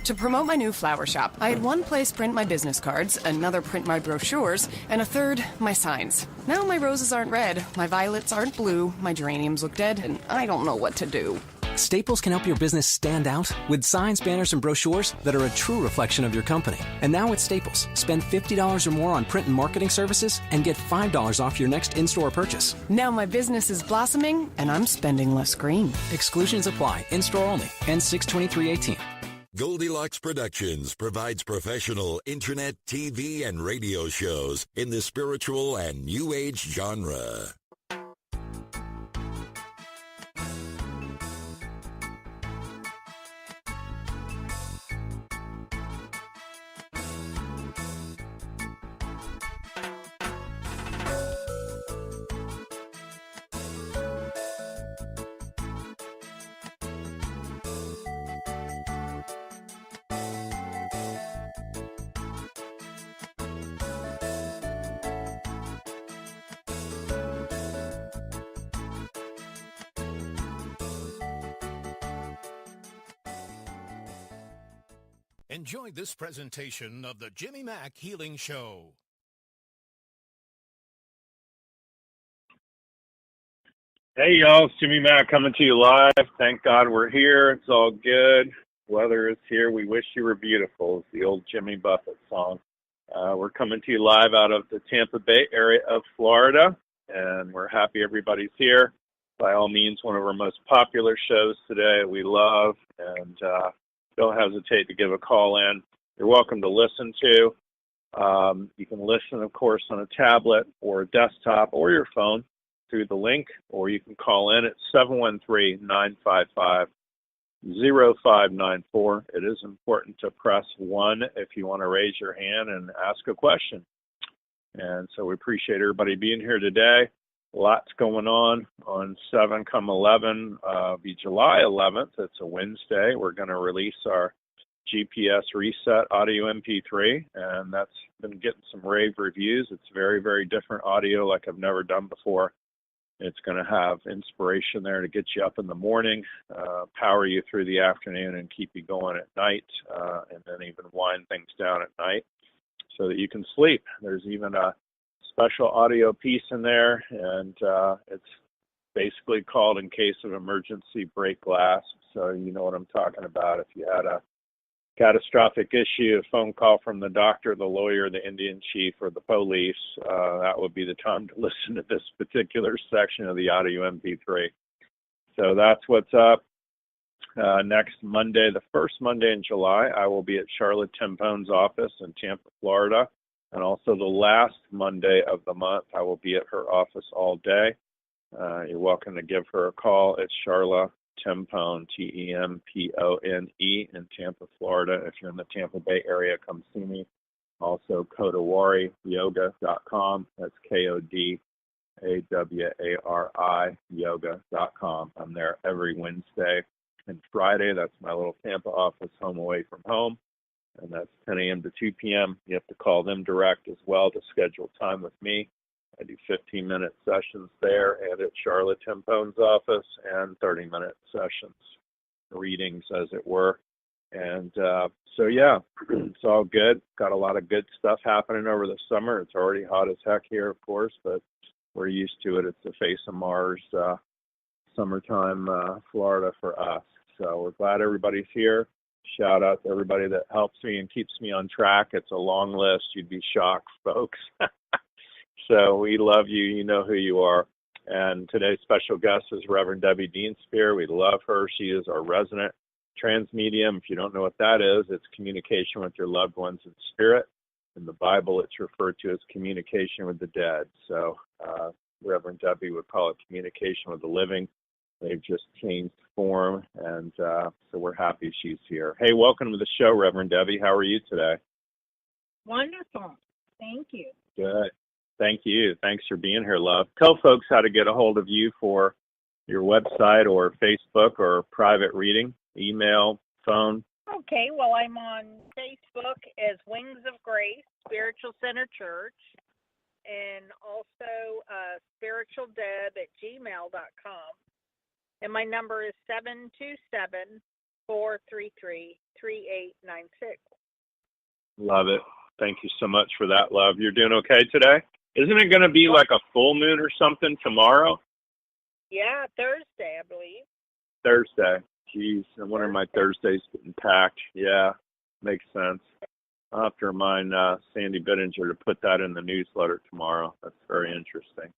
To promote my new flower shop, I had one place print my business cards, another print my brochures, and a third, my signs. Now my roses aren't red, my violets aren't blue, my geraniums look dead, and I don't know what to do. Staples can help your business stand out with signs, banners, and brochures that are a true reflection of your company. And now at Staples, spend $50 or more on print and marketing services and get $5 off your next in-store purchase. Now my business is blossoming, and I'm spending less green. Exclusions apply. In-store only. Ends 6/23/18. Goldilocks Productions provides professional internet, TV, and radio shows in the spiritual and New Age genre. Enjoy this presentation of the Jimmy Mack Healing Show. Hey, y'all. It's Jimmy Mack coming to you live. Thank God we're here. It's all good. Weather is here. We wish you were beautiful. It's the old Jimmy Buffett song. We're coming to you live out of the Tampa Bay area of Florida, and we're happy everybody's here. By all means, one of our most popular shows today we love, and don't hesitate to give a call in. You're welcome to listen to. You can listen, of course, on a tablet or a desktop or your phone through the link, or you can call in at 713-955-0594. It is important to press 1 if you want to raise your hand and ask a question. And so we appreciate everybody being here today. Lots going on 7/11, be July 11th. It's a Wednesday. We're going to release our GPS Reset Audio MP3, and that's been getting some rave reviews. It's very, very different audio like I've never done before. It's going to have inspiration there to get you up in the morning, power you through the afternoon, and keep you going at night, and then even wind things down at night so that you can sleep. There's even a special audio piece in there, and it's basically called In Case of Emergency Break Glass. So you know what I'm talking about. If you had a catastrophic issue, a phone call from the doctor, the lawyer, the Indian chief, or the police, that would be the time to listen to this particular section of the audio MP3. So that's what's up. Next Monday, the first Monday in July, I will be at Charlotte Timpone's office in Tampa, Florida. And also the last Monday of the month, I will be at her office all day. You're welcome to give her a call. It's Charla Timpone, Tempone, in Tampa, Florida. If you're in the Tampa Bay area, come see me. Also, KodawariYoga.com. That's KODAWARI yoga.com. I'm there every Wednesday and Friday. That's my little Tampa office, home away from home. And that's 10 a.m. to 2 p.m. You have to call them direct as well to schedule time with me. I do 15-minute sessions there and at Charlotte Timpone's office, and 30-minute sessions, readings, as it were. And so, yeah, it's all good. Got a lot of good stuff happening over the summer. It's already hot as heck here, of course, but we're used to it. It's the face of Mars, summertime Florida for us. So we're glad everybody's here. Shout out to everybody that helps me and keeps me on track. It's a long list. You'd be shocked, folks. So we love you. You know who you are. And today's special guest is Reverend Debbie Dienstbier. We love her. She is our resident trans medium. If you don't know what that is, it's communication with your loved ones in spirit. In the Bible, it's referred to as communication with the dead. So Reverend Debbie would call it communication with the living. They've just changed form, and so we're happy she's here. Hey, welcome to the show, Reverend Debbie. How are you today? Wonderful. Thank you. Good. Thank you. Thanks for being here, love. Tell folks how to get a hold of you for your website or Facebook or private reading, email, phone. Okay, well, I'm on Facebook as Wings of Grace Spiritual Center Church, and also spiritualdeb@gmail.com. And my number is Love it. Thank you so much for that, love. You're doing okay today? Isn't it going to be like a full moon or something tomorrow? Yeah, Thursday, I believe. Thursday. Jeez, I wonder my Thursday's getting packed. Yeah, makes sense. I'll have to remind Sandy Bittinger to put that in the newsletter tomorrow. That's very interesting.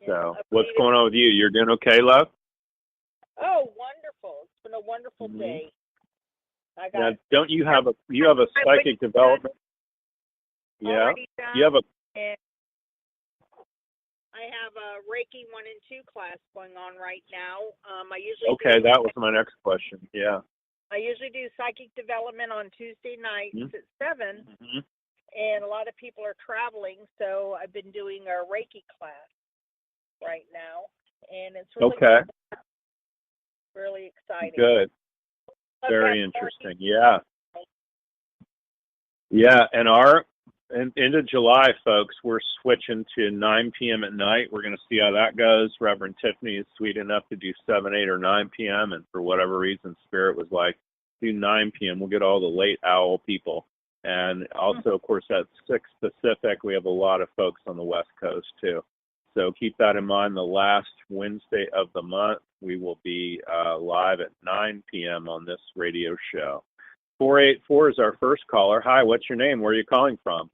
So, what's going on with you? You're doing okay, love? Oh, wonderful. It's been a wonderful day. Now, don't you have a psychic development? Yeah. You have a. I have a Reiki 1 and 2 class going on right now. I usually that was my next question. Yeah. I usually do psychic development on Tuesday nights at 7, and a lot of people are traveling, so I've been doing a Reiki class right now, and it's really really exciting. Good. Very interesting. Yeah. Yeah, and into July, folks, we're switching to 9 p.m. at night. We're going to see how that goes. Reverend Tiffany is sweet enough to do 7, 8, or 9 p.m., and for whatever reason, Spirit was like, do 9 p.m. We'll get all the late owl people. And also, of course, at 6 Pacific, we have a lot of folks on the West Coast, too. So keep that in mind. The last Wednesday of the month, we will be live at 9 p.m. on this radio show. 484 is our first caller. Hi, what's your name? Where are you calling from?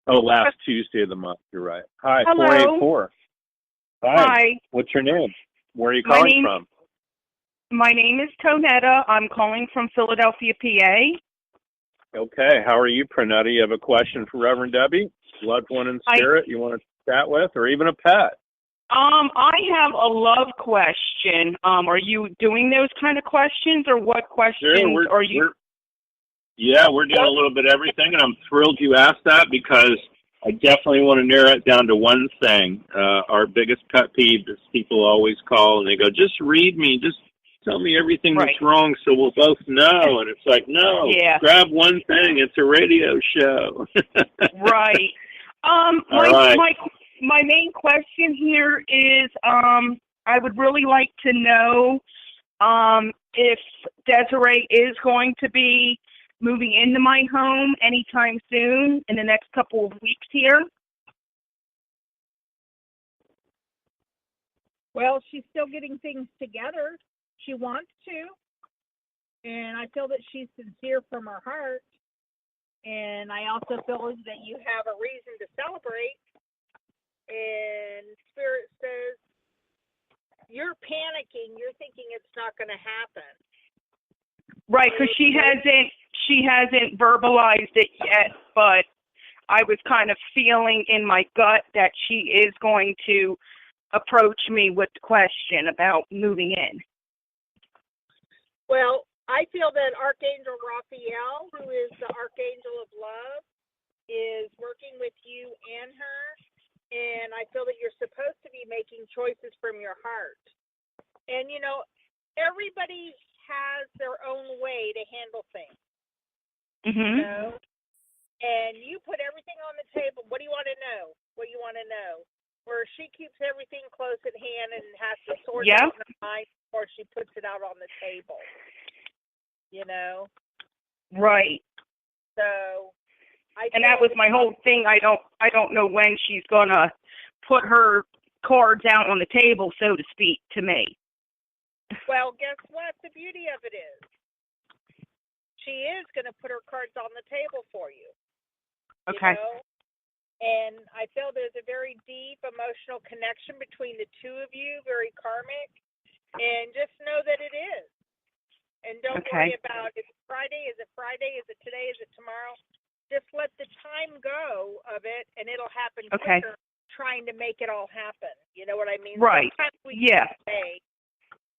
Oh, last Tuesday of the month. You're right. Hi, Hello. 484. Hi. What's your name? Where are you calling from? My name is Tonetta. I'm calling from Philadelphia, PA. Okay. How are you, Pranetta? You have a question for Reverend Debbie? Loved one in spirit you want to chat with, or even a pet? I have a love question. Are you doing those kind of questions, or what questions are you? We're doing a little bit of everything, and I'm thrilled you asked that because I definitely want to narrow it down to one thing. Our biggest pet peeve is people always call and they go, just read me, just tell me everything that's wrong so we'll both know. And it's like, no, grab one thing. It's a radio show. Right. My main question here is I would really like to know if Desiree is going to be moving into my home anytime soon in the next couple of weeks here. Well, she's still getting things together. She wants to. And I feel that she's sincere from her heart. And I also feel that you have a reason to celebrate. And Spirit says, you're panicking. You're thinking it's not going to happen. Right, because she hasn't verbalized it yet, but I was kind of feeling in my gut that she is going to approach me with the question about moving in. Well, I feel that Archangel Raphael, who is the Archangel of Love, is working with you and her, and I feel that you're supposed to be making choices from your heart. And, you know, everybody has their own way to handle things. You know? And you put everything on the table. What do you want to know? What do you want to know? Where she keeps everything close at hand and has to sort it out in her mind before she puts it out on the table. You know? Right. So that was my whole thing. I don't know when she's gonna put her cards out on the table, so to speak, to me. Well, guess what? The beauty of it is she is going to put her cards on the table for you. Okay. You know? And I feel there's a very deep emotional connection between the two of you, very karmic. And just know that it is. And don't worry about, is it Friday? Is it Friday? Is it today? Is it tomorrow? Just let the time go of it, and it'll happen quicker trying to make it all happen. You know what I mean? Right.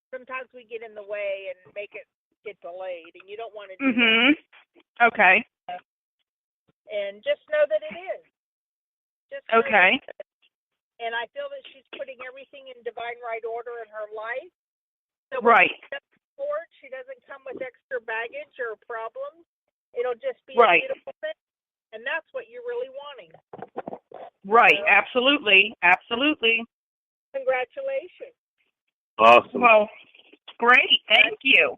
Sometimes we get in the way and make it get delayed, and you don't want to do that. Okay. And just know that it is. And I feel that she's putting everything in divine right order in her life. So when she steps forward, she doesn't come with extra baggage or problems. It'll just be a beautiful thing. And that's what you're really wanting. Right. Absolutely. Absolutely. Congratulations. Awesome. Well, great. Thank you.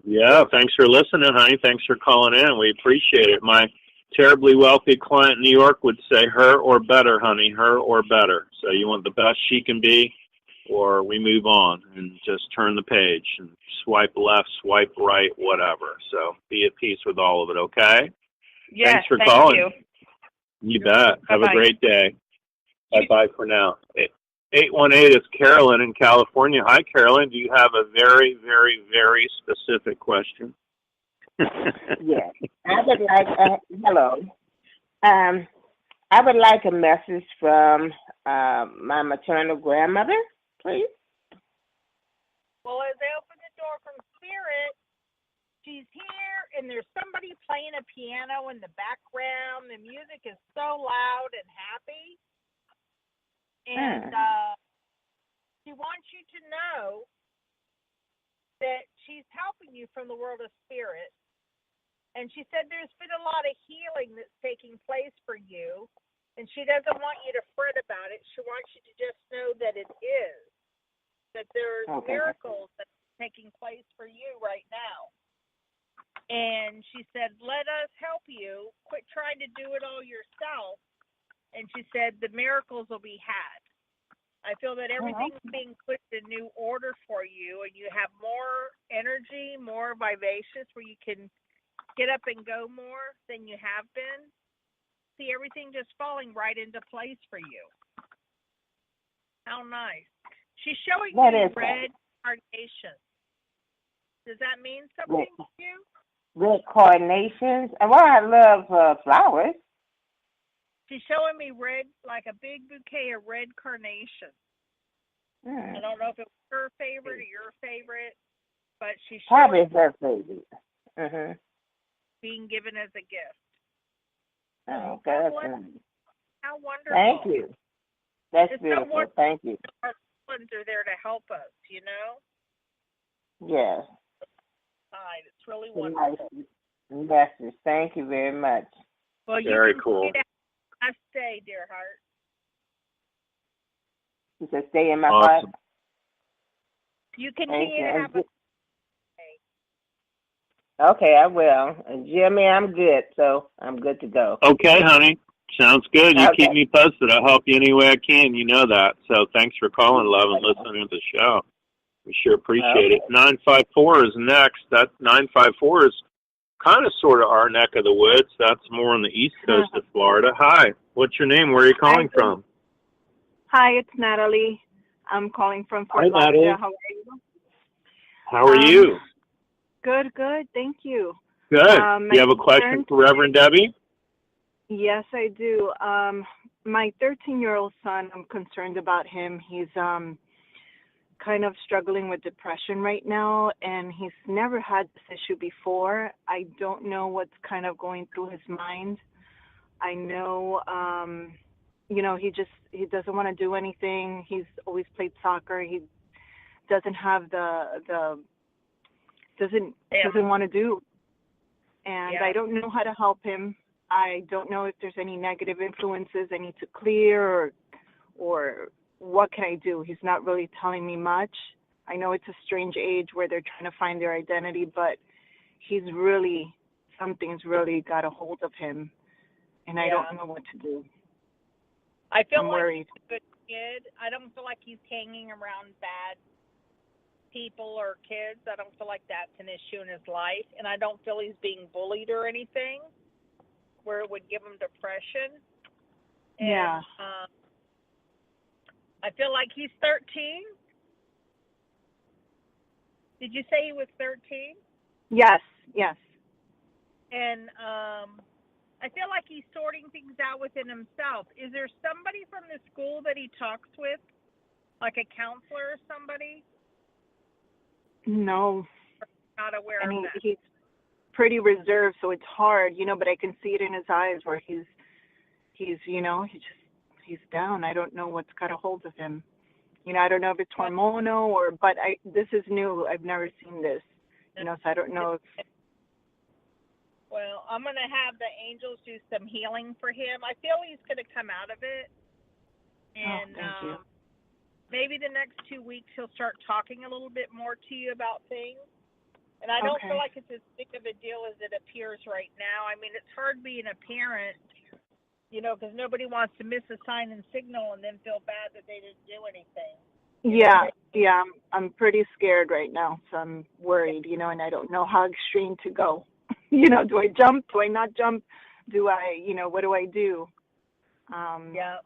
Yeah, thanks for listening, honey. Thanks for calling in. We appreciate it. My terribly wealthy client in New York would say her or better, honey, her or better. So you want the best she can be, or we move on and just turn the page and swipe left, swipe right, whatever. So be at peace with all of it, okay? Yes, thanks for thank calling. you. You bet. Have Bye-bye. a great day. Bye-bye for now. 818 is Carolyn in California. Hi, Carolyn. Do you have a very, very, very specific question? Yes. I would like, hello. I would like a message from my maternal grandmother, please. Well, as I open the door from Spirit, she's here, and there's somebody playing a piano in the background. The music is so loud and happy. And she wants you to know that she's helping you from the world of spirit. And she said there's been a lot of healing that's taking place for you. And she doesn't want you to fret about it. She wants you to just know that it is. That there's miracles that are taking place for you right now. And she said, let us help you. Quit trying to do it all yourself. And she said the miracles will be had. I feel that everything's being put in new order for you, and you have more energy, more vivacious, where you can get up and go more than you have been. See everything just falling right into place for you. How nice. She's showing you red carnations. Does that mean something to you? Red carnations? Well, I love flowers. She's showing me red, like a big bouquet of red carnations. I don't know if it was her favorite or your favorite, but she's probably her favorite. Being given as a gift. Oh, okay. That's nice. How wonderful. Thank you. That's beautiful. So thank you. Our ones are there to help us, you know? Yes. It's really wonderful. Nice message. Thank you very much. Well, you very can cool. I stay, dear heart. You said stay in my awesome. heart. You continue to have a Okay, I will. And Jimmy, I'm good, so I'm good to go. Okay, honey. Sounds good. You keep me posted. I'll help you any way I can. You know that. So thanks for calling, love, and listening to the show. We sure appreciate it. 954 is next. That 954 is kind of sort of our neck of the woods. That's more on the east coast of Florida. Hi. What's your name? Where are you calling from? Hi, it's Natalie. I'm calling from Fort Lauderdale. How are you? How are you? Good, good. Thank you. Good. Do you have a question for Reverend Debbie? Yes, I do. My 13-year-old son, I'm concerned about him. He's kind of struggling with depression right now, and he's never had this issue before. I don't know what's kind of going through his mind. I know, he doesn't want to do anything. He's always played soccer. He doesn't have doesn't want to do. And I don't know how to help him. I don't know if there's any negative influences I need to clear or what can I do? He's not really telling me much. I know it's a strange age where they're trying to find their identity, but something's really got a hold of him, and I don't know what to do. I feel I'm like worried. he's a good kid. I don't feel like he's hanging around bad people or kids. I don't feel like that's an issue in his life, and I don't feel he's being bullied or anything where it would give him depression. And, I feel like he's 13. Did you say he was 13? Yes. And I feel like he's sorting things out within himself. Is there somebody from the school that he talks with, like a counselor or somebody? No. Not aware of that. He's pretty reserved, so it's hard, but I can see it in his eyes where he's down. I don't know what's got a hold of him. I don't know if it's hormonal but this is new. I've never seen this, so I don't know if. Well, I'm going to have the angels do some healing for him. I feel he's going to come out of it. And thank you. maybe the next 2 weeks he'll start talking a little bit more to you about things. And I don't feel like it's as big of a deal as it appears right now. I mean, it's hard being a parent, because nobody wants to miss a sign and signal and then feel bad that they didn't do anything. Yeah, I'm pretty scared right now, so I'm worried, and I don't know how extreme to go. Do I jump? Do I not jump? Do I, what do I do? Yeah.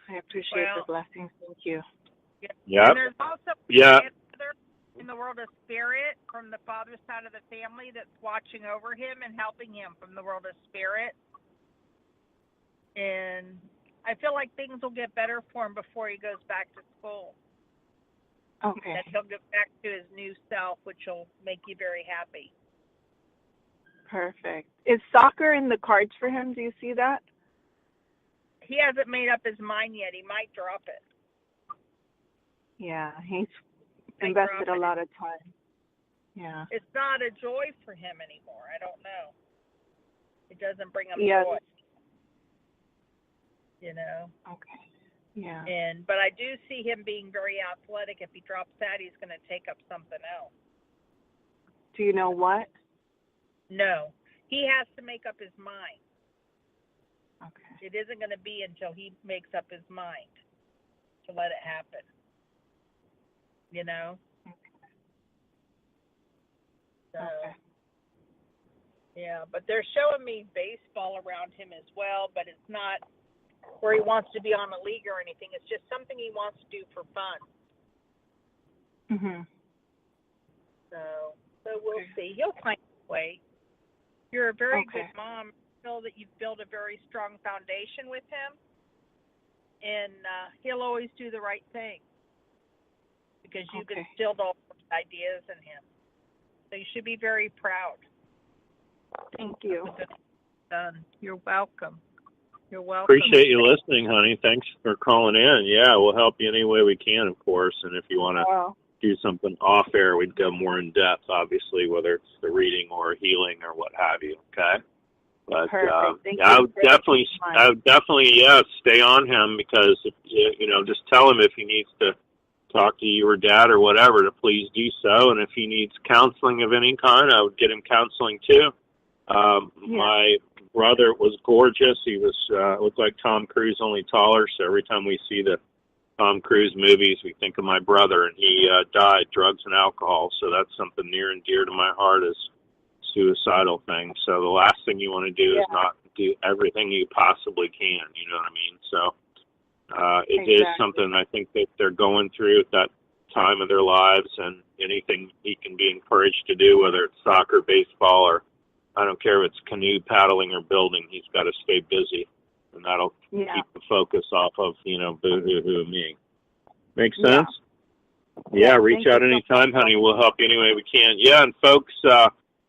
I appreciate the blessings. Thank you. Yeah. And there's also in the world of spirit from the father's side of the family that's watching over him and helping him from the world of spirit. And I feel like things will get better for him before he goes back to school. Okay. That he'll get back to his new self, which will make you very happy. Perfect. Is soccer in the cards for him? Do you see that? He hasn't made up his mind yet. He might drop it. Yeah, he's invested a lot of time. Yeah. It's not a joy for him anymore. I don't know. It doesn't bring him joy. Okay. Yeah. But I do see him being very athletic. If he drops that, he's going to take up something else. Do you know what? No. He has to make up his mind. Okay. It isn't going to be until he makes up his mind to let it happen. So, yeah, but they're showing me baseball around him as well, but it's not where he wants to be on a league or anything. It's just something he wants to do for fun. Mhm. So we'll see. He'll find a way. You're a very good mom. I feel that you've built a very strong foundation with him, and he'll always do the right thing because you've instilled all those ideas in him. So you should be very proud. Thank you. You're welcome. You're welcome. Appreciate you listening, honey. Thanks for calling in. Yeah, we'll help you any way we can, of course. And if you want to do something off air, we'd go more in depth, obviously, whether it's the reading or healing or what have you. Okay. But I would definitely, stay on him because if, just tell him if he needs to talk to you or dad or whatever to please do so. And if he needs counseling of any kind, I would get him counseling too. My brother was gorgeous. He was looked like Tom Cruise, only taller. So every time we see the Tom Cruise movies, we think of my brother, and he died, drugs and alcohol. So that's something near and dear to my heart is suicidal thing. So the last thing you want to do is not do everything you possibly can. You know what I mean? So it is something I think that they're going through at that time of their lives, and anything he can be encouraged to do, whether it's soccer, baseball, or I don't care if it's canoe paddling or building, he's got to stay busy, and that'll keep the focus off of, boo-hoo-hoo me. Make sense? Yeah, reach out anytime, honey. We'll help you any way we can. Yeah, and folks,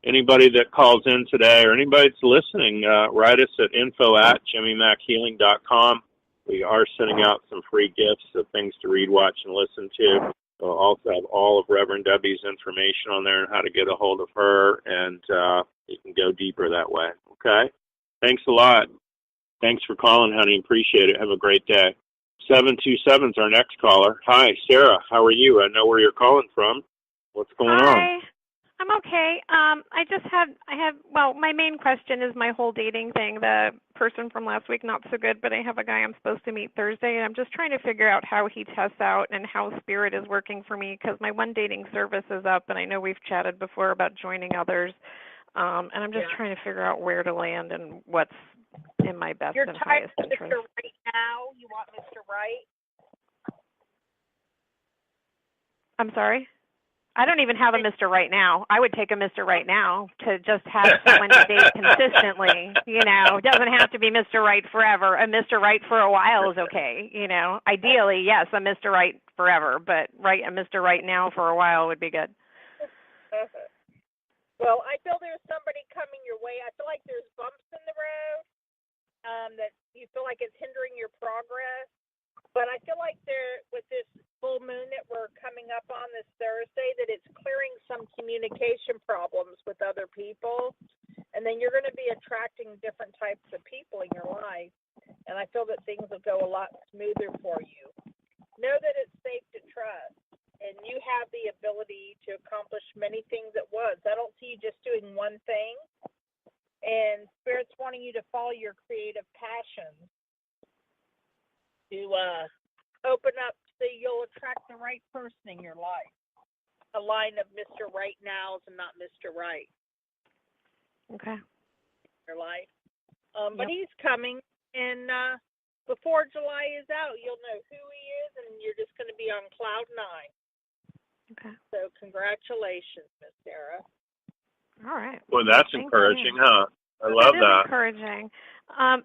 anybody that calls in today or anybody that's listening, write us at info@jimmymackhealing.com. We are sending out some free gifts of things to read, watch, and listen to. We'll also have all of Reverend Debbie's information on there and how to get a hold of her, and you can go deeper that way. Okay? Thanks a lot. Thanks for calling, honey. Appreciate it. Have a great day. 727 is our next caller. Hi, Sarah. How are you? I know where you're calling from. What's going on? Hi. I'm okay. My main question is my whole dating thing. The person from last week, not so good, but I have a guy I'm supposed to meet Thursday, and I'm just trying to figure out how he tests out and how Spirit is working for me, because my one dating service is up, and I know we've chatted before about joining others, and I'm just trying to figure out where to land and what's in my best and highest interest. You're tired of Mr. Right now? You want Mr. Right? I'm sorry? I don't even have a Mr. Right now. I would take a Mr. Right now to just have someone to date consistently. It doesn't have to be Mr. Right forever. A Mr. Right for a while is okay. Ideally, yes, a Mr. Right forever, but a Mr. Right now for a while would be good. Well, I feel there's somebody coming your way. I feel like there's bumps in the road that you feel like it's hindering your progress. But I feel like with this full moon that we're coming up on this Thursday, that it's clearing some communication problems with other people. And then you're going to be attracting different types of people in your life. and I feel that things will go a lot smoother for you. Know that it's safe to trust, and you have the ability to accomplish many things at once. I don't see you just doing one thing, and Spirit's wanting you to follow your creative passions, to open up so you'll attract the right person in your life. A line of Mr. Right Nows and not Mr. Right. Okay. Your life. But he's coming, and before July is out, you'll know who he is, and you're just going to be on cloud 9. Okay. So congratulations, Miss Sarah. All right. Well, that's encouraging, huh? I love that. Encouraging. And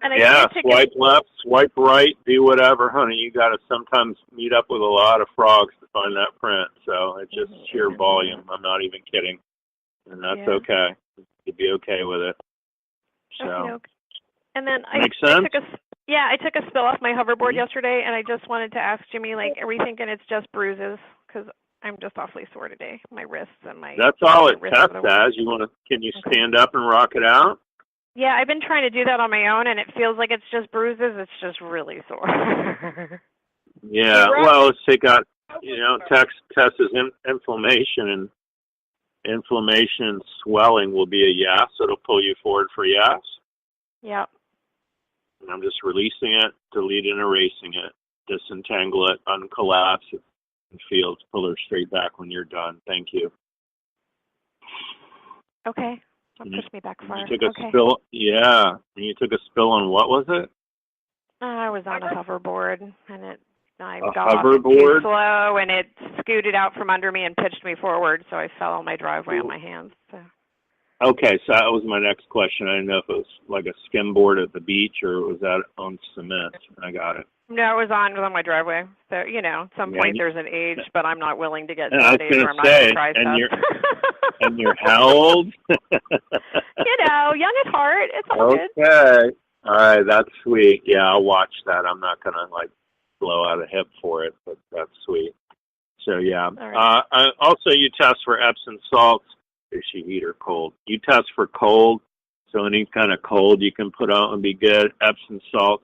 swipe left, swipe right, do whatever, honey. You got to sometimes meet up with a lot of frogs to find that print. So it's just sheer volume. I'm not even kidding, and that's okay. You'd be okay with it. So. Okay. And then Makes sense? I took a spill off my hoverboard yesterday, and I just wanted to ask Jimmy, like, are we thinking it's just bruises? Because I'm just awfully sore today. My wrists and my. That's all it tests as. Can you stand up and rock it out? Yeah, I've been trying to do that on my own, and it feels like it's just bruises. It's just really sore. Yeah, well, it's got, tests as inflammation, and inflammation and swelling will be a yes. It'll pull you forward for yes. Yep. And I'm just releasing it, deleting and erasing it, disentangle it, uncollapse it, and pull her straight back when you're done. Thank you. Okay. Don't push me back far. You took a spill, and you took a spill on what was it? I was on a hoverboard, and I got off hoverboard? it too slow, and it scooted out from under me and pitched me forward, so I fell on my driveway on my hands. So. Okay, so that was my next question. I didn't know if it was like a skimboard at the beach or was that on cement. I got it. No, it was on my driveway. So, at some point there's an age, but I'm not willing to get to that age where I'm not going to try stuff. And you're how old? Young at heart. It's all good. Okay. All right, that's sweet. Yeah, I'll watch that. I'm not going to, blow out a hip for it, but that's sweet. So, yeah. Right. Also, you test for Epsom salts. Is she heat or cold? You test for cold, so any kind of cold you can put on would be good. Epsom salts,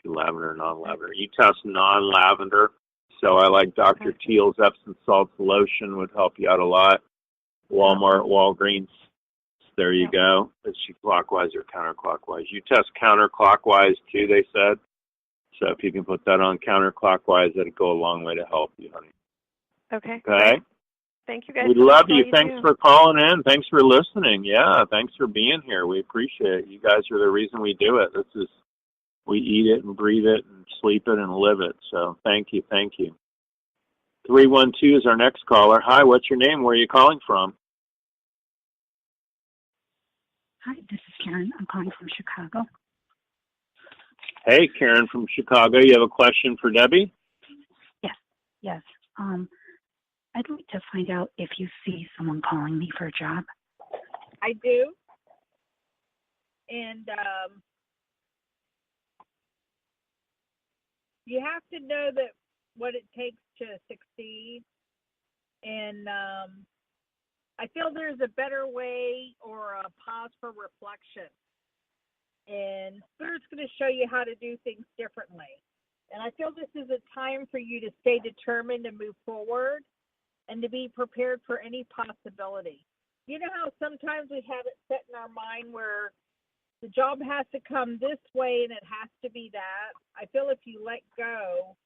lavender, non-lavender. You test non-lavender, so I like Dr. Teal's Epsom salts lotion would help you out a lot. Walmart, Walgreens, there you go. Is she clockwise or counterclockwise? You test counterclockwise too, they said. So if you can put that on counterclockwise, that'd go a long way to help you, honey. Okay. Okay. Thank you, guys. We love you. Thanks for calling in. Thanks for listening. Yeah, thanks for being here. We appreciate it. You guys are the reason we do it. We eat it and breathe it and sleep it and live it. So thank you. 312 is our next caller. Hi, what's your name? Where are you calling from? Hi, this is Karen. I'm calling from Chicago. Hey, Karen from Chicago. You have a question for Debbie? Yes. I'd like to find out if you see someone calling me for a job. I do. And you have to know that what it takes to succeed. And I feel there's a better way or a pause for reflection. And Spirit's going to show you how to do things differently. And I feel this is a time for you to stay determined and move forward and to be prepared for any possibility. You know how sometimes we have it set in our mind where the job has to come this way and it has to be that. I feel if you let go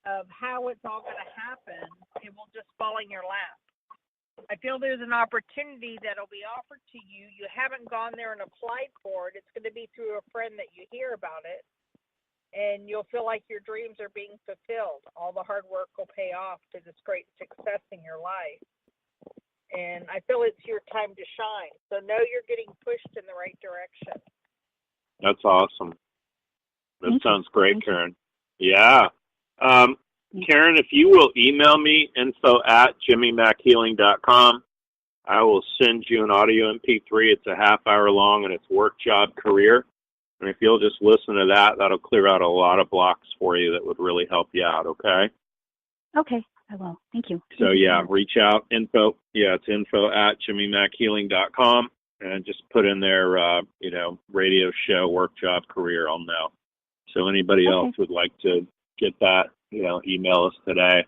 of how it's all going to happen, it will just fall in your lap. I feel there's an opportunity that'll be offered to you. You haven't gone there and applied for it. It's going to be through a friend that you hear about it. And you'll feel like your dreams are being fulfilled. All the hard work will pay off to this great success in your life. And I feel it's your time to shine. So know you're getting pushed in the right direction. That's awesome. That sounds great, Karen. Yeah. Karen, if you will email me, info@jimmymackhealing.com, I will send you an audio MP3. It's a half hour long, and it's work, job, career. And if you'll just listen to that, that'll clear out a lot of blocks for you that would really help you out, okay? Okay, I will. Thank you. So, reach out. It's info@jimmymackhealing.com, and just put in there, radio show, work, job, career. I'll know. So anybody else would like to get that, email us today.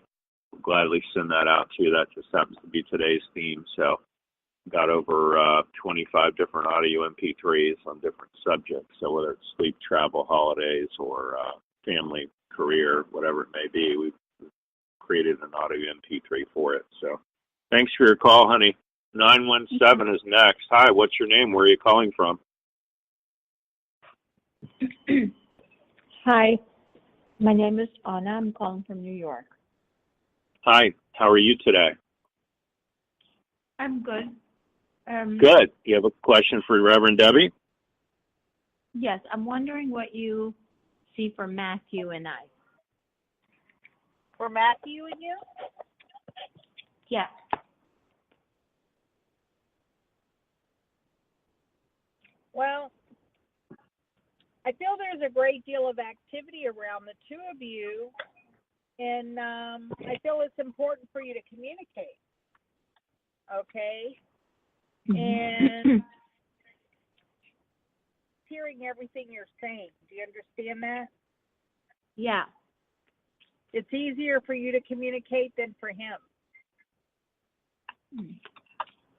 We'll gladly send that out to you. That just happens to be today's theme. So got over 25 different audio MP3s on different subjects. So whether it's sleep, travel, holidays, or family, career, whatever it may be, we've created an audio MP3 for it. So thanks for your call, honey. 917 is next. Hi, what's your name? Where are you calling from? Hi, my name is Anna. I'm calling from New York. Hi, how are you today? I'm good. Good. You have a question for Reverend Debbie? Yes, I'm wondering what you see for Matthew and I. For Matthew and you? Yeah. Well, I feel there's a great deal of activity around the two of you, and I feel it's important for you to communicate. Okay? And hearing everything you're saying. Do you understand that? Yeah. It's easier for you to communicate than for him.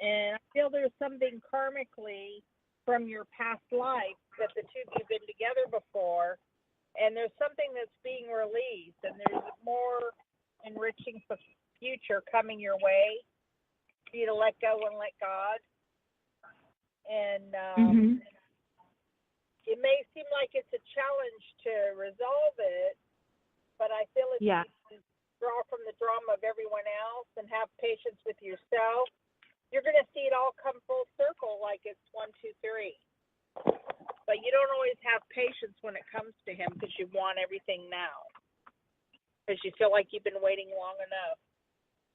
And I feel there's something karmically from your past life that the two of you have been together before, and there's something that's being released, and there's more enriching future coming your way for you to let go and let God. And it may seem like it's a challenge to resolve it, but I feel if you draw from the drama of everyone else and have patience with yourself, you're going to see it all come full circle like it's 1, 2, 3. But you don't always have patience when it comes to him because you want everything now. Because you feel like you've been waiting long enough.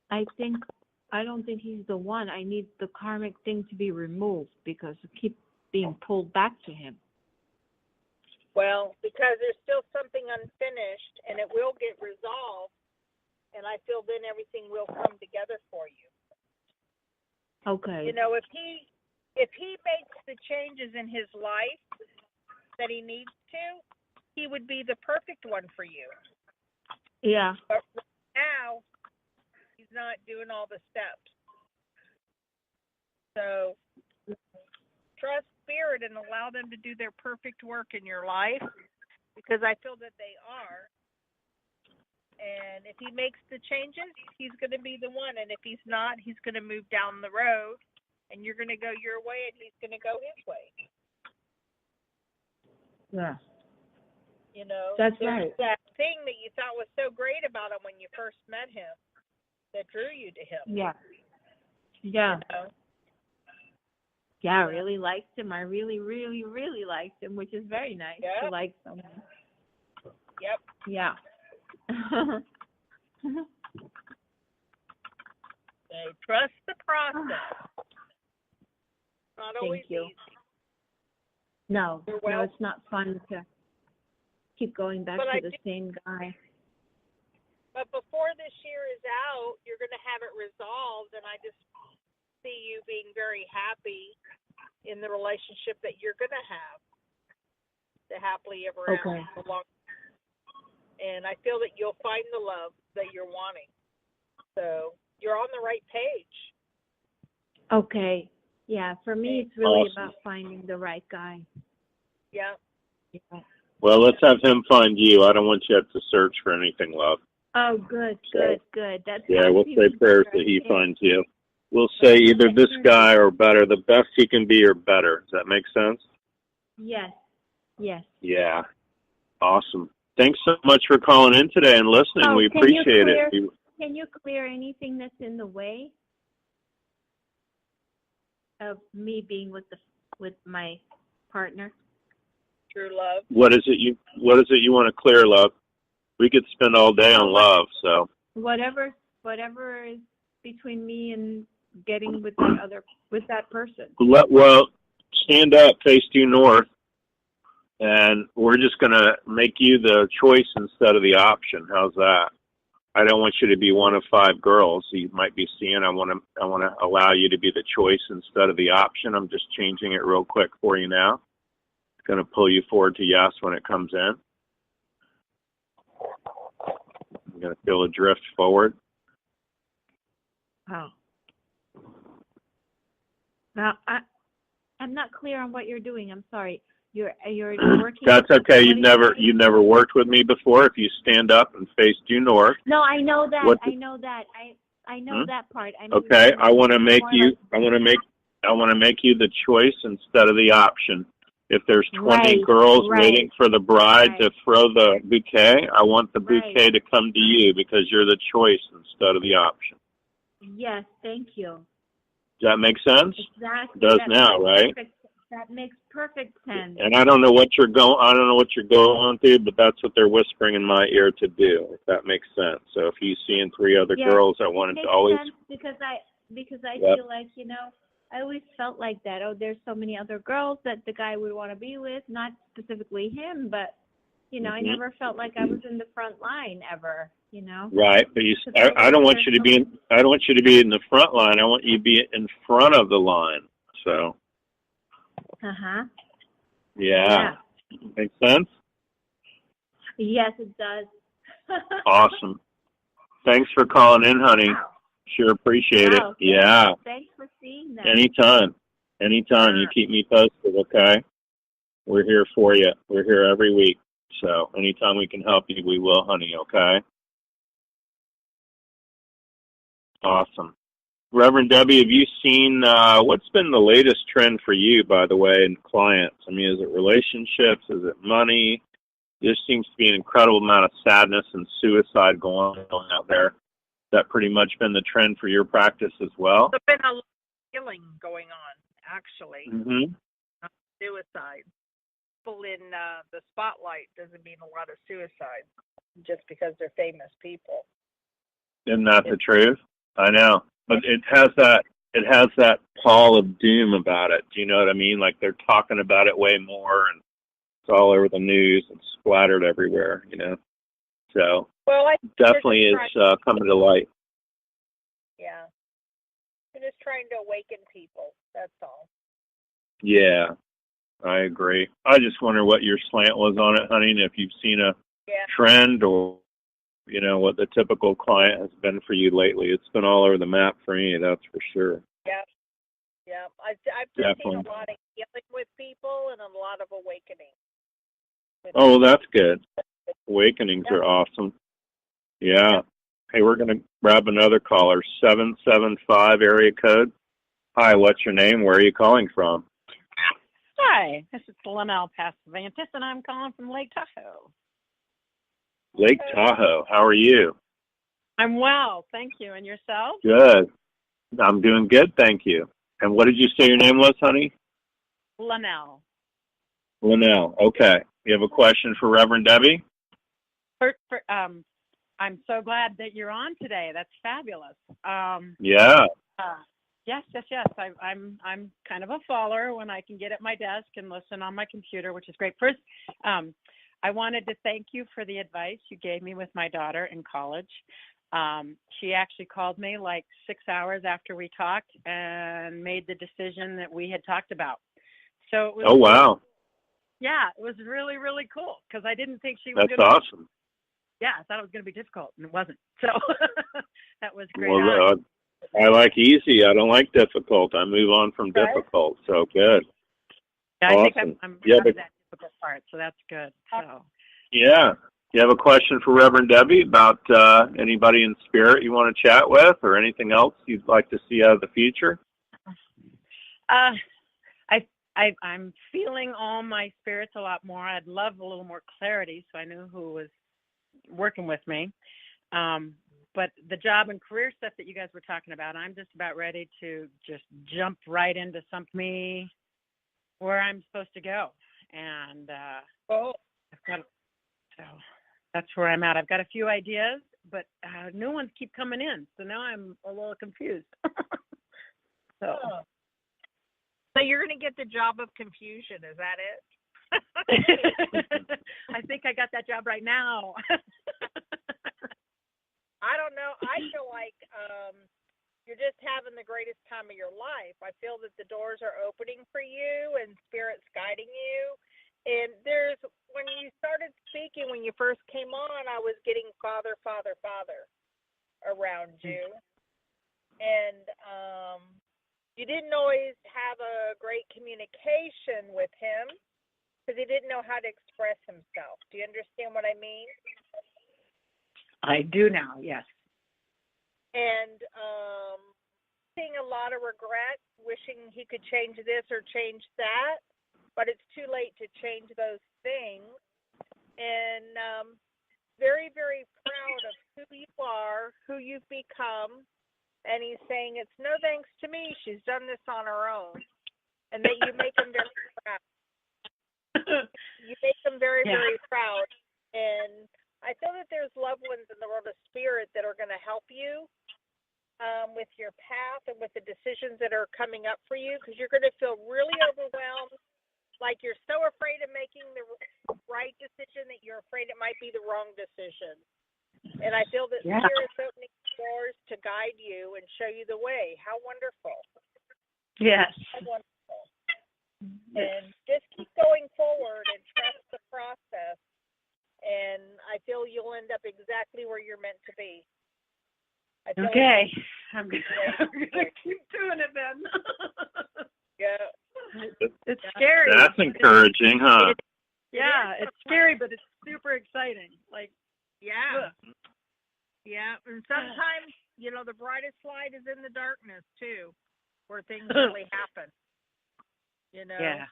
I don't think he's the one. I need the karmic thing to be removed because I keep being pulled back to him. Well, because there's still something unfinished and it will get resolved, and I feel then everything will come together for you. Okay. You know, if he makes the changes in his life that he needs to, he would be the perfect one for you. Yeah. But right now, he's not doing all the steps. So trust spirit and allow them to do their perfect work in your life, because I feel that they are. And if he makes the changes, he's going to be the one. And if he's not, he's going to move down the road, and you're going to go your way, and he's going to go his way. Yeah. You know, that's there's right. that thing that you thought was so great about him when you first met him that drew you to him. Yeah. Yeah. You know? Yeah, I really liked him. I really, really, really liked him, which is very nice to like someone. Yep. Yeah. So trust the process. Not always Thank you. easy. No, Well, it's not fun to keep going back to the same guy. But before this year is out, you're going to have it resolved, and I just see you being very happy in the relationship that you're going to have, the happily ever after. And I feel that you'll find the love that you're wanting. So you're on the right page. Okay. Yeah, for me, it's really about finding the right guy. Yeah. Well, let's have him find you. I don't want you to have to search for anything, love. Oh, good. That's we'll say prayers that he finds you. We'll say either this guy or better, the best he can be or better. Does that make sense? Yes. Yeah. Awesome. Thanks so much for calling in today and listening. We appreciate it. Can you clear anything that's in the way of me being with my partner? True love. What is it you want to clear, love? We could spend all day on love, so whatever is between me and getting with that person. Well, stand up, face due north, and we're just going to make you the choice instead of the option. How's that? I don't want you to be one of 5 girls you might be seeing. I want to allow you to be the choice instead of the option. I'm just changing it real quick for you now. It's going to pull you forward to yes when it comes in. I'm going to feel a drift forward. Oh. Now, I'm not clear on what you're doing. I'm sorry. You're working. That's okay. You've never worked with me before. If you stand up and face due north. No, I know that. I know that. I know that part. Okay. I want to make you. I want to make you the choice instead of the option. If there's 20 girls waiting for the bride to throw the bouquet, I want the bouquet to come to you because you're the choice instead of the option. Yes, thank you. Does that make sense? Exactly. It does now, right? That makes perfect sense. And I don't know what you're going through, but that's what they're whispering in my ear to do. If that makes sense. So if you see in 3 other girls, I wanted to always. Sense because I feel like, I always felt like that. Oh, there's so many other girls that the guy would want to be with, not specifically him, but I never felt like I was in the front line ever. Right, but I don't want you to be. I don't want you to be in the front line. I want you to be in front of the line. So. Yeah. Makes sense? Yes, it does. Awesome. Thanks for calling in, honey. Sure appreciate it. Yeah. Thanks for seeing that. Anytime. You keep me posted, okay? We're here for you. We're here every week. So anytime we can help you, we will, honey, okay? Awesome. Reverend Debbie, have you seen, what's been the latest trend for you, by the way, in clients? I mean, is it relationships? Is it money? There seems to be an incredible amount of sadness and suicide going on out there. Has that pretty much been the trend for your practice as well? There's been a lot of healing going on, actually. Suicide. People in the spotlight doesn't mean a lot of suicide just because they're famous people. Isn't that the truth? I know. But it has that pall of doom about it. Do you know what I mean? Like they're talking about it way more, and it's all over the news and splattered everywhere. So definitely is coming to light. Yeah, we're just trying to awaken people. That's all. Yeah, I agree. I just wonder what your slant was on it, honey, and if you've seen a trend or. What the typical client has been for you lately. It's been all over the map for me, that's for sure. Yeah. I've just seen a lot of healing with people and a lot of awakening. Oh, well, that's good. Awakenings are awesome. Yeah. Hey, we're going to grab another caller, 775 area code. Hi, what's your name? Where are you calling from? Hi, this is Linnell Pasavantis, and I'm calling from Lake Tahoe. Lake Tahoe. How are you? I'm well, thank you. And yourself? Good. I'm doing good, thank you. And what did you say your name was, honey? Linnell. Linnell. Okay. You have a question for Reverend Debbie? I'm so glad that you're on today. That's fabulous. Yeah. Yes. I'm kind of a follower when I can get at my desk and listen on my computer, which is great. First, I wanted to thank you for the advice you gave me with my daughter in college. She actually called me like 6 hours after we talked and made the decision that we had talked about. So it was. Oh, wow. Yeah, it was really, really cool because I didn't think she was. That's awesome. Yeah, I thought it was going to be difficult, and it wasn't. So that was great. Well, I like easy. I don't like difficult. I move on from difficult. So good. Yeah, awesome. I think I'm out of that difficult part, so that's good. So. Yeah. You have a question for Reverend Debbie about anybody in spirit you want to chat with or anything else you'd like to see out of the future? I'm feeling all my spirits a lot more. I'd love a little more clarity so I knew who was working with me. But the job and career stuff that you guys were talking about, I'm just about ready to just jump right into something where I'm supposed to go. And so that's where I'm at. I've got a few ideas, but new ones keep coming in. So now I'm a little confused. So you're going to get the job of confusion, is that it? I think I got that job right now. I don't know. I feel like you're just having the greatest time of your life. I feel that the doors are opening for you and Spirit's guiding you. And when you started speaking, when you first came on, I was getting father, father, father around you. And you didn't always have a great communication with him because he didn't know how to express himself. Do you understand what I mean? I do now, yes. And seeing a lot of regret, wishing he could change this or change that, but it's too late to change those things. And very, very proud of who you are, who you've become. And he's saying it's no thanks to me. She's done this on her own. And that you make him very proud. You make him very, very proud. And I feel that there's loved ones in the world of spirit that are going to help you with your path and with the decisions that are coming up for you, because you're going to feel really overwhelmed, like you're so afraid of making the right decision that you're afraid it might be the wrong decision. And I feel that Spirit's opening doors to guide you and show you the way. How wonderful. Yes. How wonderful. And just keep going forward and trust the process. And I feel you'll end up exactly where you're meant to be. Okay. I'm gonna keep doing it then. Yeah. It's scary. That's encouraging, huh? Yeah, it's scary, but it's super exciting. Like, yeah. Yeah, and sometimes, the brightest light is in the darkness, too, where things really happen. Yeah.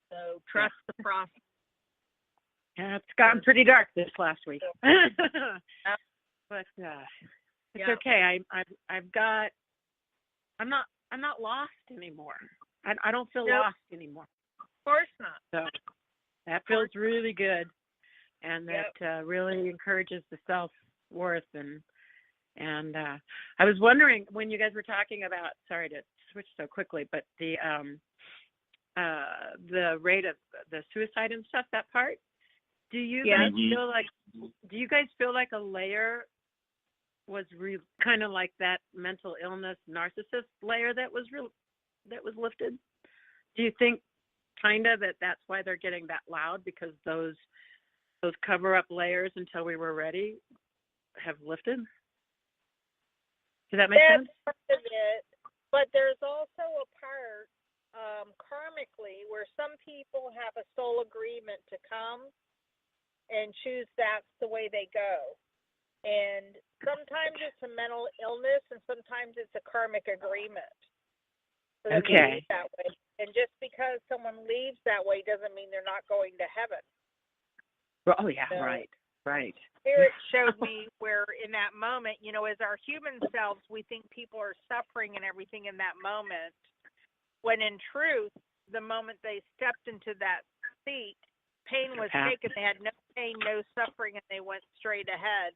So trust the process. Yeah, it's gotten pretty dark this last week. But it's okay. I'm not lost anymore. I don't feel lost anymore. Of course not. So that feels really good, and that really encourages the self-worth. And I was wondering, when you guys were talking about, sorry to switch so quickly, but the rate of the suicide and stuff, that part, do you guys feel like a layer was kind of like that mental illness narcissist layer that was lifted? Do you think kind of that's why they're getting that loud, because those cover up layers until we were ready have lifted? Does that make sense? That's part of it, but there's also a part karmically where some people have a soul agreement to come and choose that's the way they go. And sometimes it's a mental illness, and sometimes it's a karmic agreement. So okay. That way. And just because someone leaves that way doesn't mean they're not going to heaven. Oh, yeah, right. Spirit showed me where in that moment, as our human selves, we think people are suffering and everything in that moment, when in truth, the moment they stepped into that seat, pain was taken. They had no pain, no suffering, and they went straight ahead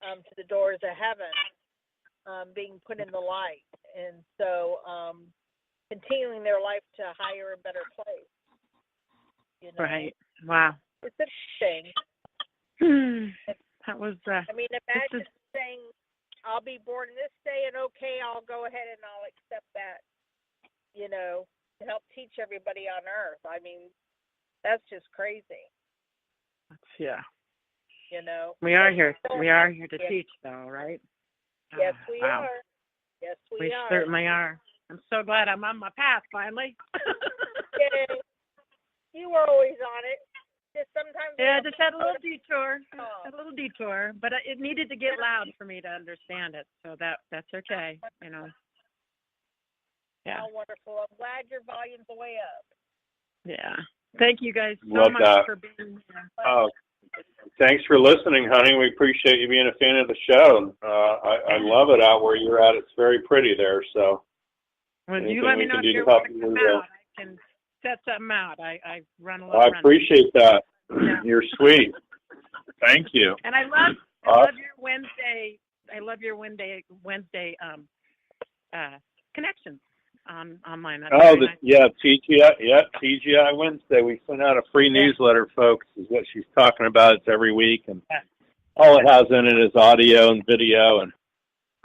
to the doors of heaven, being put in the light. And so continuing their life to a higher and better place. Right. Wow. It's a thing. That was. Imagine saying, "I'll be born this day, and okay, I'll go ahead and I'll accept that." To help teach everybody on Earth. I mean, that's just crazy. Yeah. We are here. We are here to teach, though, right? Yes, we are. Yes, we are. We certainly are. I'm so glad I'm on my path finally. Yay. You were always on it. Just sometimes. Yeah, just had a little detour. But it needed to get loud for me to understand it. So that's okay. Yeah. How wonderful. I'm glad your volume's way up. Yeah. Thank you guys so much for being here. Oh, thanks for listening, honey. We appreciate you being a fan of the show. I love it out where you're at. It's very pretty there. So, well, you let me know if you want to come out. I can set something out. I run a lot. I appreciate that. Yeah. You're sweet. Thank you. And I love your Wednesday. I love your Wednesday connections online. That's nice. TGI Wednesday. We send out a free newsletter, folks, is what she's talking about. It's every week, and all it has in it is audio and video, and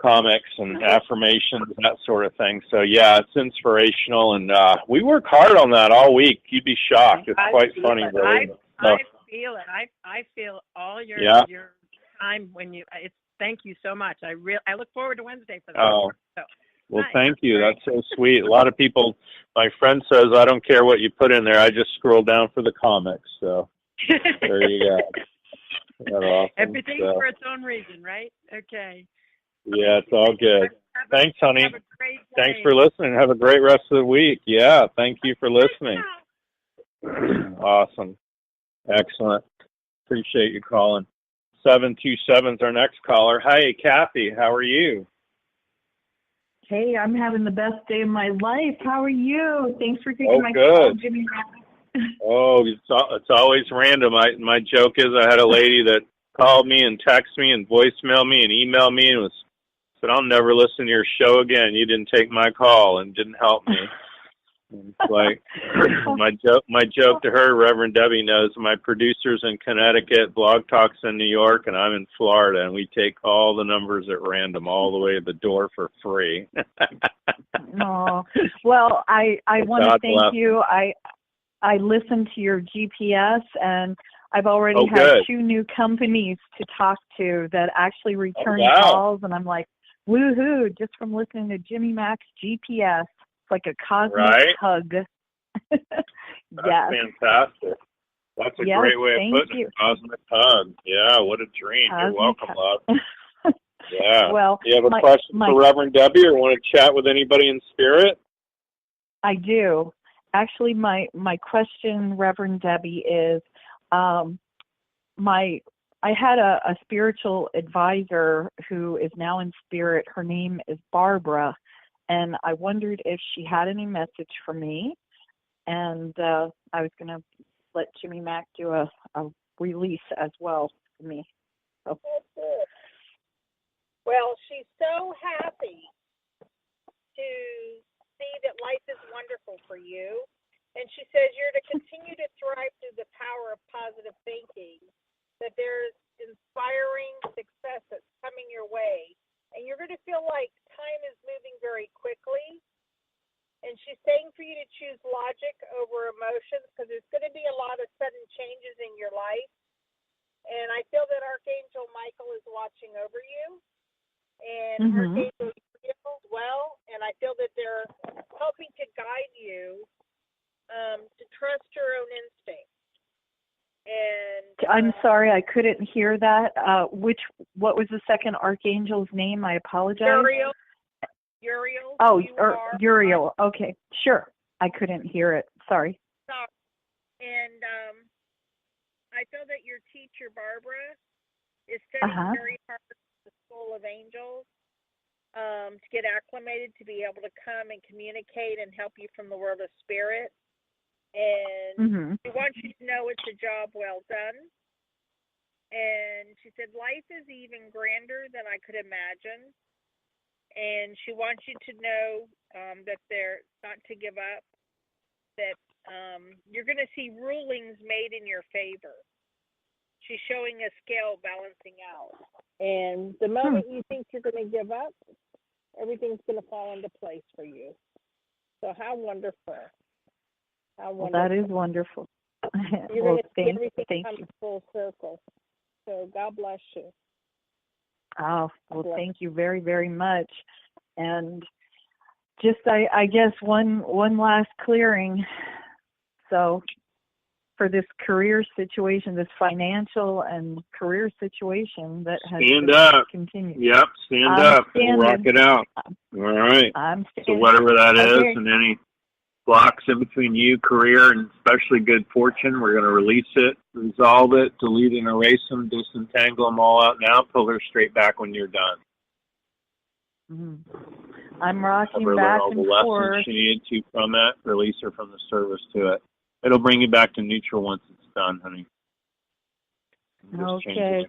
comics and affirmations, that sort of thing. So yeah, it's inspirational, and we work hard on that all week. You'd be shocked. It's quite funny. I feel it. I feel all your time when you. Thank you so much. I look forward to Wednesday for that. Oh. So, Well, nice. thank you. That's so sweet. A lot of people, my friend says, I don't care what you put in there. I just scroll down for the comics. So there you go. That's awesome. Everything for its own reason, right? Okay. Yeah, it's all good. Thanks, honey. Have a great day. Thanks for listening. Have a great rest of the week. Yeah, thank you for listening. Awesome. Excellent. Appreciate you calling. 727 is our next caller. Hey, Kathy, how are you? Hey, I'm having the best day of my life. How are you? Thanks for taking my call, Jimmy. Oh, it's always random. My joke is I had a lady that called me and texted me and voicemailed me and emailed me and said, I'll never listen to your show again. You didn't take my call and didn't help me. It's like my joke to her, Reverend Debbie knows, my producer's in Connecticut, Blog Talk's in New York, and I'm in Florida, and we take all the numbers at random all the way to the door for free. Oh, well, I want to thank you. I listened to your GPS, and I've already had 2 new companies to talk to that actually return calls, and I'm like, woohoo, just from listening to Jimmy Mack's GPS. Like a cosmic hug. That's fantastic. That's a great way of putting it. Cosmic hug. Yeah, what a dream. You're welcome, love. Yeah. Well, do you have a question for Reverend Debbie or want to chat with anybody in spirit? I do. Actually, my question, Reverend Debbie, is I had a spiritual advisor who is now in spirit. Her name is Barbara. And I wondered if she had any message for me. And I was going to let Jimmy Mack do a release as well for me. So. Well, she's so happy to see that life is wonderful for you. And she says you're to continue to thrive through the power of positive thinking, that there's inspiring success that's coming your way. And you're going to feel like time is moving very quickly. And she's saying for you to choose logic over emotions because there's going to be a lot of sudden changes in your life. And I feel that Archangel Michael is watching over you. And Archangel Uriel as well. And I feel that they're helping to guide you to trust your own instincts. And I'm sorry, I couldn't hear that. What was the second archangel's name? I apologize. Uriel. Oh, Uriel. Okay, sure. I couldn't hear it. Sorry. And I feel that your teacher, Barbara, is studying very hard at the School of Angels to get acclimated to be able to come and communicate and help you from the world of spirit. And she wants you to know it's a job well done. And she said, life is even grander than I could imagine. And she wants you to know that they're not to give up, that you're going to see rulings made in your favor. She's showing a scale balancing out. And the moment you think you're going to give up, everything's going to fall into place for you. So how wonderful. Well, that is wonderful. Well, thank you. Full circle. So God bless you. Oh, well, thank you very, very much. And just, I guess, one last clearing. So for this career situation, this financial and career situation that has continued. Yep, stand up. We'll rock it out. All right. So whatever that is, and any blocks in between you, career, and especially good fortune, we're going to release it, resolve it, delete and erase them, disentangle them all out now, pull her straight back when you're done. I'm rocking back and forth. All the lessons she needed to from that, release her from the service to it. It'll bring you back to neutral once it's done, honey. Okay.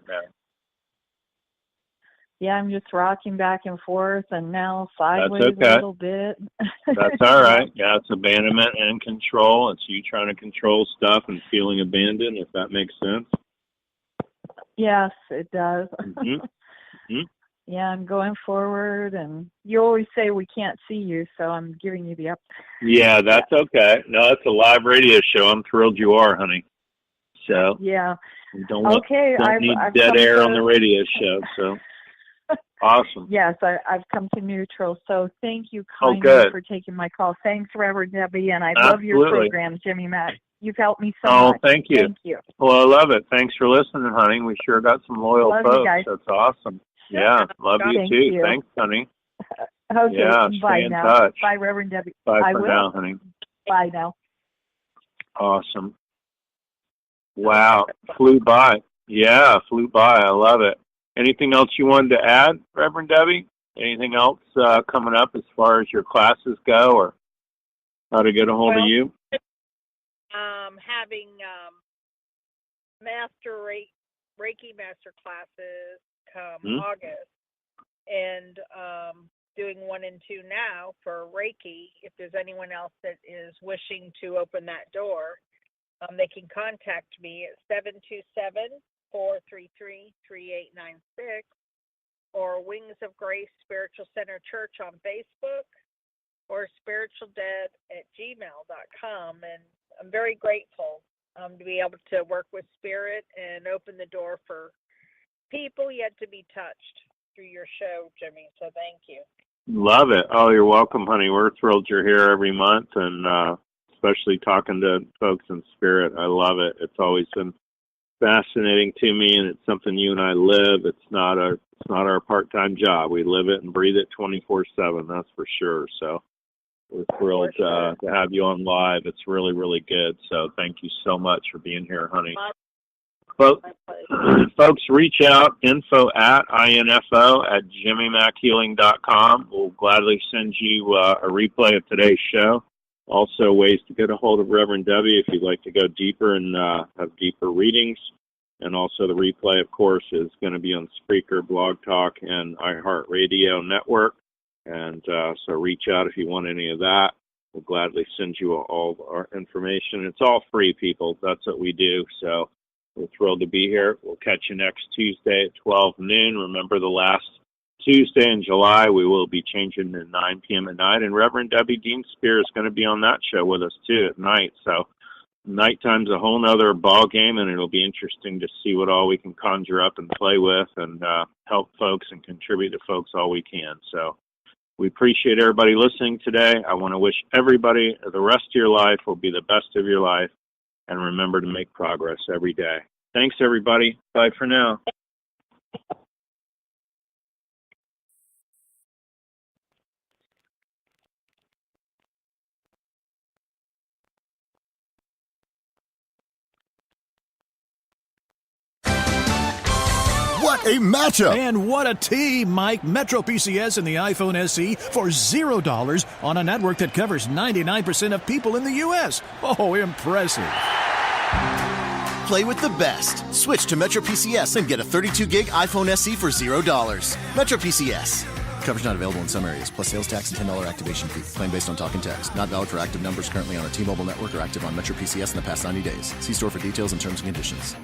Yeah, I'm just rocking back and forth and now sideways a little bit. That's all right. Yeah, it's abandonment and control. It's you trying to control stuff and feeling abandoned, if that makes sense. Yes, it does. I'm going forward, and you always say we can't see you, so I'm giving you the up. Yeah, that's okay. No, it's a live radio show. I'm thrilled you are, honey. So yeah, don't I've need dead air on the radio show. So awesome. Yes, I've come to neutral. So thank you kindly for taking my call. Thanks, Reverend Debbie, and I love your program, Jimmy Mack. You've helped me so much. Oh, thank you. Thank you. Well, I love it. Thanks for listening, honey. We sure got some loyal love folks. You guys. That's awesome. Yeah, love you Thank too. you. Thanks, honey. Okay, yeah, bye stay in now. touch. Bye, Reverend Debbie. Bye I for will. now, honey. Bye now. Awesome. Wow, flew by. Yeah, flew by. I love it. Anything else you wanted to add, Reverend Debbie? Anything else coming up as far as your classes go, or how to get a hold of you? Having Reiki master classes come August, and doing 1 and 2 now for Reiki. If there's anyone else that is wishing to open that door, they can contact me at 727-433-3896 or Wings of Grace Spiritual Center Church on Facebook or spiritualdead@gmail.com. And I'm very grateful to be able to work with Spirit and open the door for people yet to be touched through your show, Jimmy. So thank you. Love it. Oh, you're welcome, honey. We're thrilled you're here every month, and especially talking to folks in Spirit. I love it. It's always been fascinating to me, and it's something you and I live. It's not our part-time job. We live it and breathe it 24/7. That's for sure. So we're thrilled to have you on live. It's really, really good. So thank you so much for being here, honey. Folks, reach out, info@jimmymackhealing.com. We'll gladly send you a replay of today's show. Also, ways to get a hold of Reverend Debbie if you'd like to go deeper and have deeper readings. And also the replay, of course, is going to be on Spreaker, Blog Talk, and iHeartRadio Network. And so reach out if you want any of that. We'll gladly send you all our information. It's all free, people. That's what we do. So we're thrilled to be here. We'll catch you next Tuesday at 12 noon. Remember, the last Tuesday in July, we will be changing to 9 p.m. at night. And Reverend Debbie Dienstbier is going to be on that show with us, too, at night. So nighttime's a whole nother ball game, and it'll be interesting to see what all we can conjure up and play with and help folks and contribute to folks all we can. So we appreciate everybody listening today. I want to wish everybody the rest of your life will be the best of your life. And remember to make progress every day. Thanks, everybody. Bye for now. What a matchup! And what a team, Mike. Metro PCS and the iPhone SE for $0 on a network that covers 99% of people in the U.S. Oh, impressive. Play with the best. Switch to Metro PCS and get a 32-gig iPhone SE for $0. Metro PCS. Coverage not available in some areas, plus sales tax and $10 activation fee. Claim based on talk and text. Not valid for active numbers currently on a T-Mobile network or active on Metro PCS in the past 90 days. See store for details and terms and conditions.